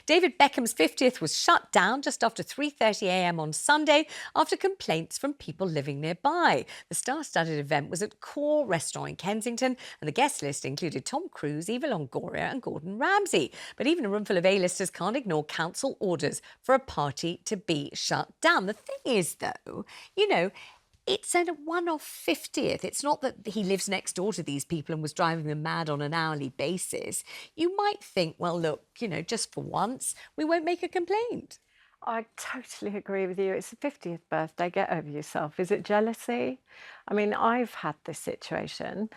David Beckham's 50th was shut down just after 3:30 a.m. on Sunday after complaints from people living nearby. The star-studded event was at Core Restaurant in Kensington, and the guest list included Tom Cruise, Eva Longoria and Gordon Ramsay. But even a room full of A-listers can't ignore council orders for a party to be shut down. The thing is, though, it's a one-off 50th. It's not that he lives next door to these people and was driving them mad on an hourly basis. You might think, well, look, just for once, we won't make a complaint. I totally agree with you. It's the 50th birthday. Get over yourself. Is it jealousy? I mean, I've had this situation.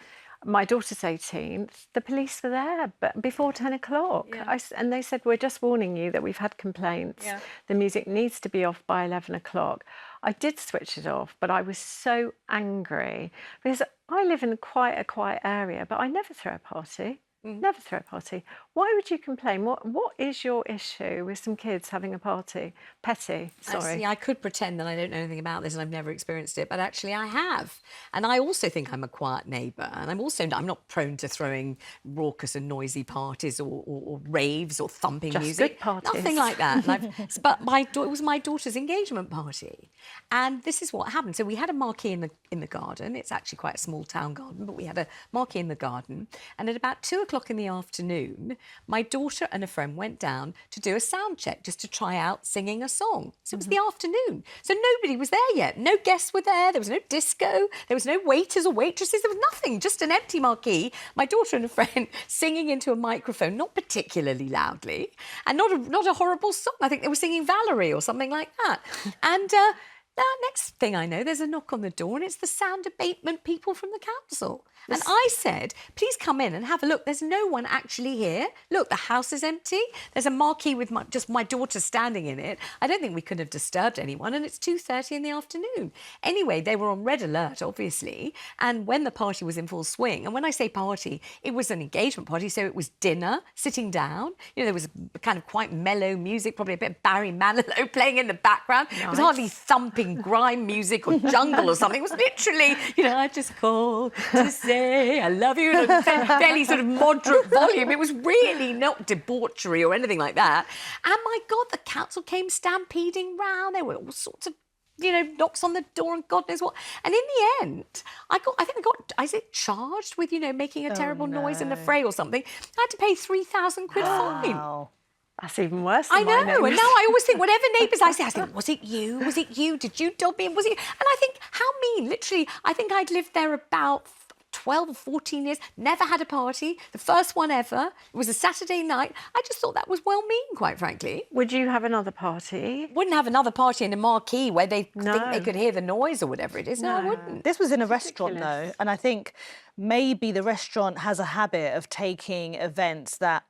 My daughter's 18. The police were there but before 10 o'clock. Yeah. And they said, we're just warning you that we've had complaints. Yeah. The music needs to be off by 11 o'clock. I did switch it off, but I was so angry because I live in quite a quiet area, but I never throw a party. Never throw a party. Why would you complain? What is your issue with some kids having a party? Petty, sorry. See, I could pretend that I don't know anything about this and I've never experienced it, but actually I have. And I also think I'm a quiet neighbour, and I'm not prone to throwing raucous and noisy parties or raves or thumping Just music. good parties. Nothing like that. But it was my daughter's engagement party, and this is what happened. So we had a marquee in the garden. It's actually quite a small town garden, but we had a marquee in the garden, and at about 2:00 in the afternoon, my daughter and a friend went down to do a sound check just to try out singing a song. So it was the afternoon. So nobody was there yet. No guests were there. There was no disco. There was no waiters or waitresses. There was nothing, just an empty marquee. My daughter and a friend singing into a microphone, not particularly loudly, and not a horrible song. I think they were singing Valerie or something like that. And next thing I know, there's a knock on the door and it's the sound abatement people from the council. And I said, please come in and have a look. There's no one actually here. Look, the house is empty. There's a marquee with just my daughter standing in it. I don't think we could have disturbed anyone, and it's 2:30 in the afternoon. Anyway, they were on red alert, obviously, and when the party was in full swing, and when I say party, it was an engagement party, so it was dinner, sitting down. There was kind of quite mellow music, probably a bit of Barry Manilow playing in the background. Nice. It was hardly thumping grime music or jungle or something. It was literally, I just called to say I love you, in a fairly sort of moderate volume. It was really not debauchery or anything like that. And my God, the council came stampeding round. There were all sorts of, knocks on the door and God knows what. And in the end, I got charged with, making a terrible noise in the fray or something. I had to pay 3,000 quid fine. That's even worse I than know, my and now I always think, whatever neighbours I think, was it you? Was it you? Did you dob me? Was it? And I think, how mean? Literally, I think I'd lived there about 12 or 14 years, never had a party, the first one ever. It was a Saturday night. I just thought that was well mean, quite frankly. Would you have another party? Wouldn't have another party in a marquee where they think they could hear the noise or whatever it is. No, I wouldn't. This was in a restaurant, though, and I think maybe the restaurant has a habit of taking events that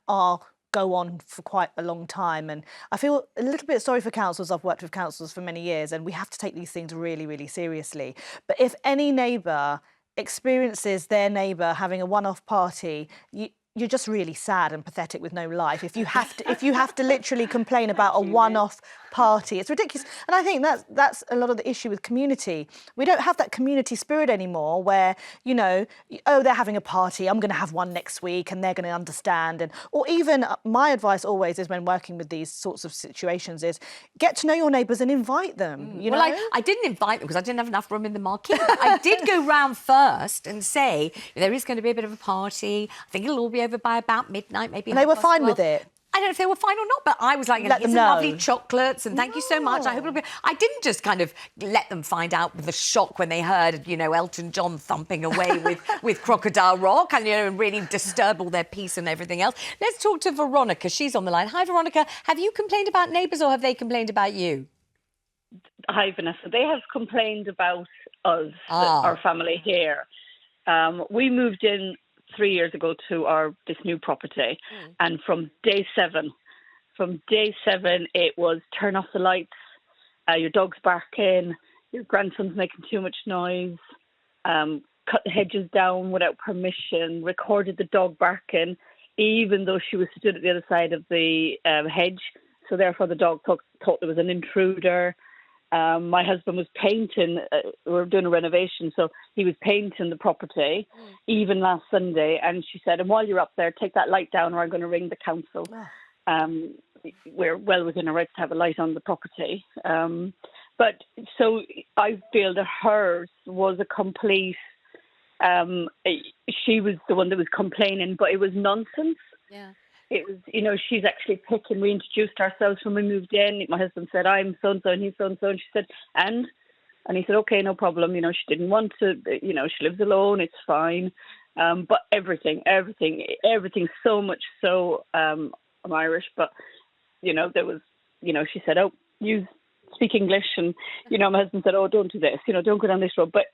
go on for quite a long time, and I feel a little bit sorry for councils. I've worked with councils for many years, and we have to take these things really, really seriously. But if any neighbour experiences their neighbour having a one-off party, you're just really sad and pathetic with no life. If you have to literally complain about a one-off party, it's ridiculous. And I think that's a lot of the issue with community. We don't have that community spirit anymore where, they're having a party, I'm going to have one next week and they're going to understand. Or even my advice always is when working with these sorts of situations is get to know your neighbours and invite them. Well, I didn't invite them because I didn't have enough room in the marquee. But I did go round first and say, there is going to be a bit of a party. I think it'll all be over by about midnight, maybe. And they were fine with it? I don't know if they were fine or not, but I was like, here's some lovely chocolates and thank you so much. I hope it'll be... I didn't just kind of let them find out with the shock when they heard, Elton John thumping away with Crocodile Rock and really disturb all their peace and everything else. Let's talk to Veronica. She's on the line. Hi, Veronica. Have you complained about neighbours or have they complained about you? Hi, Vanessa. They have complained about us, our family here. We moved in 3 years ago to this new property, and from day seven, it was turn off the lights, your dog's barking, your grandson's making too much noise, cut the hedges down without permission, recorded the dog barking, even though she was stood at the other side of the hedge, so therefore the dog thought there was an intruder. My husband was painting, we were doing a renovation, so he was painting the property, even last Sunday, and she said, and while you're up there, take that light down or I'm going to ring the council. we're well within our rights to have a light on the property. But so I feel that hers was a complete. She was the one that was complaining, but it was nonsense. Yeah. It was, she's actually picking. We introduced ourselves when we moved in. My husband said, "I'm so and so," and he's so and so, and she said, "And." And he said, "Okay, no problem." She didn't want to. She lives alone. It's fine. But everything, so much so. I'm Irish, but there was, she said, "Oh, you speak English," and my husband said, "Oh, don't do this. Don't go down this road." But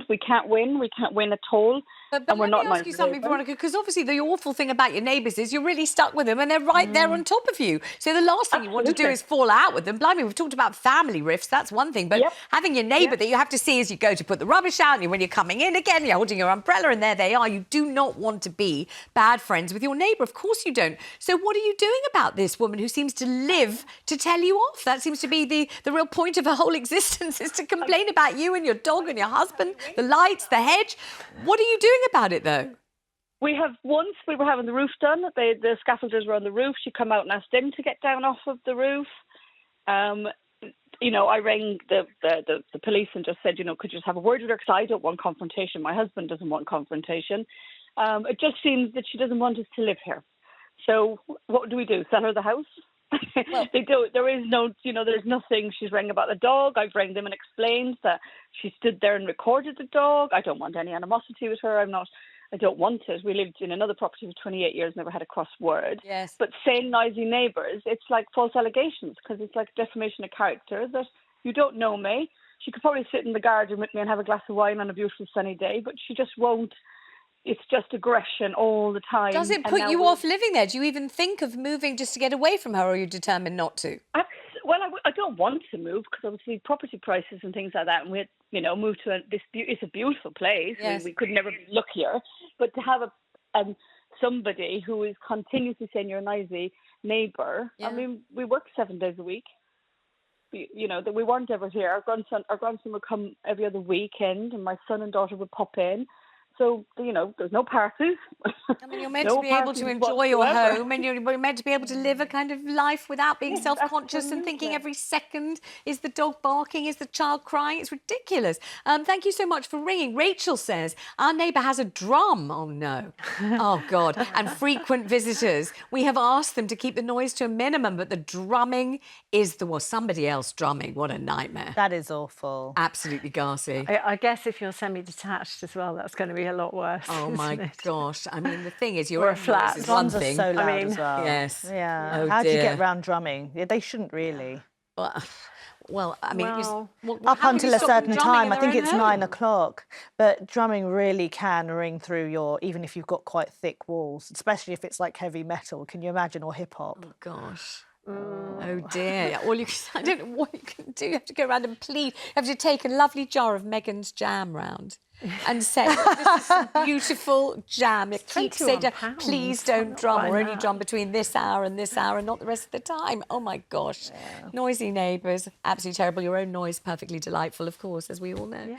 we can't win. We can't win at all. But and we're let not me ask you something, Veronica, because obviously the awful thing about your neighbours is you're really stuck with them and they're right there on top of you. So the last thing you want to do is fall out with them. Blimey, we've talked about family rifts, that's one thing. But having your neighbour that you have to see as you go to put the rubbish out and when you're coming in again, you're holding your umbrella and there they are. You do not want to be bad friends with your neighbour. Of course you don't. So what are you doing about this woman who seems to live to tell you off? That seems to be the real point of her whole existence, is to complain about you and your dog and your husband, the lights, the hedge. What are you doing about it, though? Once we were having the roof done, the scaffolders were on the roof. She come out and asked them to get down off of the roof. I rang the police and just said, could you just have a word with her, because I don't want confrontation. My husband doesn't want confrontation. It just seems that she doesn't want us to live here. So what do we do? Sell her the house? Well, they do. There is no, there's nothing. She's rang about the dog. I've rang them and explained that she stood there and recorded the dog. I don't want any animosity with her. I don't want it. We lived in another property for 28 years, never had a cross word. Yes. But saying noisy neighbours, it's like false allegations, because it's like defamation of character, that you don't know me. She could probably sit in the garden with me and have a glass of wine on a beautiful sunny day, but she just won't. It's just aggression all the time. Does it put you off living there? Do you even think of moving just to get away from her, or are you determined not to? Well, I don't want to move, because obviously property prices and things like that, and we moved to it's a beautiful place. Yes. We could never be luckier. But to have somebody who is continuously saying you're a noisy neighbour. Yeah. I mean, we work 7 days a week. That we weren't ever here. Our grandson would come every other weekend, and my son and daughter would pop in. So, there's no parties. I mean, you're meant to be able to enjoy your home, and you're meant to be able to live a kind of life without being self-conscious and thinking every second, is the dog barking, is the child crying? It's ridiculous. Thank you so much for ringing. Rachel says, our neighbour has a drum. Oh, no. Oh, God. And frequent visitors. We have asked them to keep the noise to a minimum, but the drumming is somebody else drumming. What a nightmare. That is awful. Absolutely ghastly. I guess if you're semi-detached as well, that's going to be a lot worse. Oh my gosh! I mean, the thing is, Or a flat. is one Drums are thing. so loud as well. Yes. Yeah. Oh, How do you dear. get around drumming? Yeah, they shouldn't really. Well, I mean, Well, Up how would until you a stop them certain drumming time, in I their think own it's home? 9 o'clock. But drumming really can ring through even if you've got quite thick walls, especially if it's like heavy metal. Can you imagine, or hip hop? Oh gosh. Oh dear. I don't know what you can do. You have to go around and plead. You have to take a lovely jar of Megan's jam round and say, this is some beautiful jam. Keep say, £21. please don't drum, or only that. drum between this hour and not the rest of the time. Oh my gosh. Noisy neighbours, absolutely terrible. Your own noise, perfectly delightful, of course, as we all know. Yeah.